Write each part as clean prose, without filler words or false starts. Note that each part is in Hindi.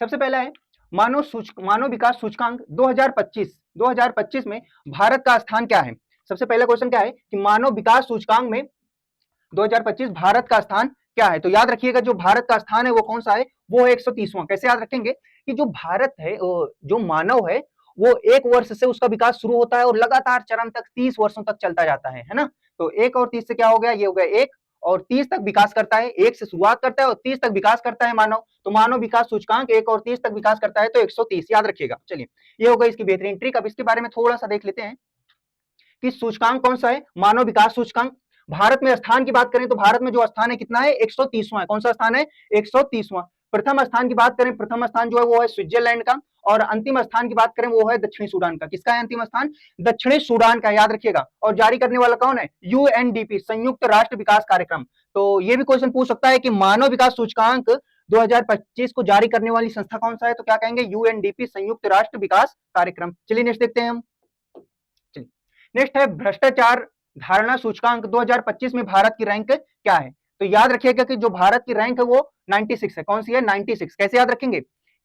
सबसे पहला है मानव विकास सूचकांक 2025 में भारत का स्थान क्या है। सबसे पहला क्वेश्चन क्या है कि मानव विकास सूचकांक में 2025 भारत का स्थान क्या है। तो याद रखिएगा जो भारत का स्थान है वो कौन सा है, वो है 130वां। कैसे याद रखेंगे कि जो भारत है, जो मानव है, वो 1 वर्ष से उसका विकास शुरू होता है और लगातार चरम तक 30 वर्षों तक चलता जाता है ना। तो 1 और 30 से क्या हो गया, ये हो गया 1 और 30 तक विकास करता है। 1 से शुरुआत करता है और 30 तक विकास करता है मानव। तो मानव विकास सूचकांक 1 और 30 तक विकास करता है, तो 130 याद रखिएगा। चलिए, ये हो गई इसकी बेहतरीन ट्रिक। अब इसके बारे में थोड़ा सा देख लेते हैं कि सूचकांक कौन सा है, मानव विकास सूचकांक। भारत में स्थान की बात करें तो भारत में जो स्थान है कितना है, 130वां है। कौन सा स्थान है, 130वां। प्रथम स्थान की बात करें, प्रथम स्थान जो है वो है स्विट्जरलैंड का, और अंतिम स्थान की बात करें वो है दक्षिणी सूडान का। किसका है अंतिम स्थान, दक्षिणी सूडान का, याद रखिएगा। और जारी करने वाला कौन है, यूएनडीपी, संयुक्त राष्ट्र विकास कार्यक्रम। तो ये भी क्वेश्चन पूछ सकता है कि मानव विकास सूचकांक 2025 को जारी करने वाली संस्था कौन सा है, तो क्या कहेंगे, यूएनडीपी, संयुक्त राष्ट्र विकास कार्यक्रम। चलिए नेक्स्ट देखते हैं हम। नेक्स्ट है भ्रष्टाचार धारणा सूचकांक 2025 में भारत की रैंक क्या है। तो याद रखिएगा कि जो भारत की रैंक है वो 96 है। कौन सी है, 96। कैसे याद रखेंगे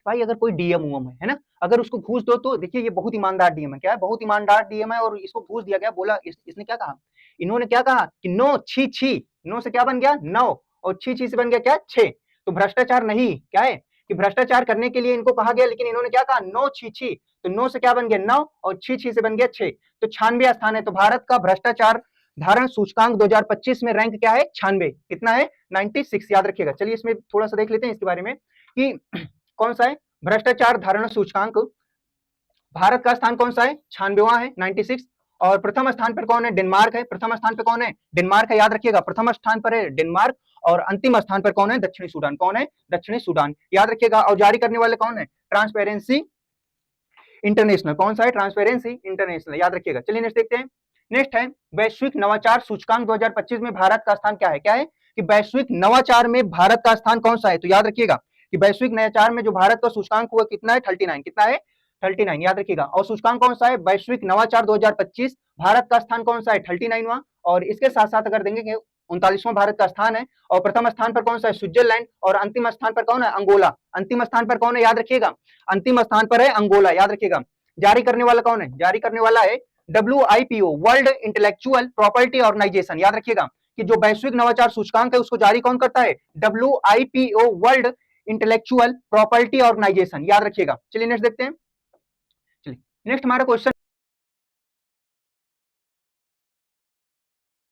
भाई, अगर कोई डीएम है ना, अगर उसको घूस दो तो देखिए ये बहुत ईमानदार डीएम है। क्या है, बहुत ईमानदार डीएम है, और इसको घूस दिया गया। बोला इसने क्या कहा, इन्होंने क्या कहा कि नो छी छी, नो से क्या बन गया 9, और छी छी से बन गया क्या 6। तो भ्रष्टाचार नहीं, क्या है कि भ्रष्टाचार करने के लिए इनको कहा गया, लेकिन इन्होंने क्या कहा, नो छी छी। तो 9 से क्या बन गया 9, और छी छी से बन गया 6। तो 96 स्थान है। तो भारत का भ्रष्टाचार धारण सूचकांक 2025 में रैंक क्या है, 96। कितना है, 96, याद रखिएगा। चलिए इसमें थोड़ा सा देख लेते हैं इसके बारे में कि कौन सा है भ्रष्टाचार धारण सूचकांक। भारत का स्थान कौन सा है, 96वां है, 96। और प्रथम स्थान पर कौन है, डेनमार्क है। प्रथम स्थान पर कौन है, डेनमार्क है, याद रखिएगा। प्रथम स्थान पर है डेनमार्क, और अंतिम स्थान पर कौन है, दक्षिणी सूडान। कौन है, दक्षिणी सूडान, याद रखिएगा। और जारी करने वाले कौन है, ट्रांसपेरेंसी इंटरनेशनल। कौन सा है, ट्रांसपेरेंसी इंटरनेशनल, याद रखिएगा। चलिए नेक्स्ट देखते हैं। नेक्स्ट है वैश्विक नवाचार सूचकांक 2025 में भारत का स्थान क्या है। क्या है कि वैश्विक नवाचार में भारत का स्थान कौन सा है। तो याद रखिएगा कि वैश्विक नवाचार में जो भारत का सूचकांक हुआ कितना है, 39। कितना है, 39, याद रखिएगा। और सूचकांक कौन सा है, वैश्विक नवाचार 2025, भारत का स्थान कौन सा है, 39वां। और इसके साथ साथ अगर देंगे 39वां भारत का स्थान है, और प्रथम स्थान पर कौन सा है, स्विट्जरलैंड, और अंतिम स्थान पर कौन है, अंगोला। अंतिम स्थान पर कौन है, याद रखिएगा, अंतिम स्थान पर है अंगोला, याद रखिएगा। जारी करने वाला कौन है, जारी करने वाला है WIPO, world intellectual property organisation. याद रखिएगा कि जो वैश्विक नवाचार सूचकांक है उसको जारी कौन करता है, WIPO, world intellectual property organisation, याद रखिएगा। चलिए नेक्स्ट देखते हैं। चलिए नेक्स्ट हमारा क्वेश्चन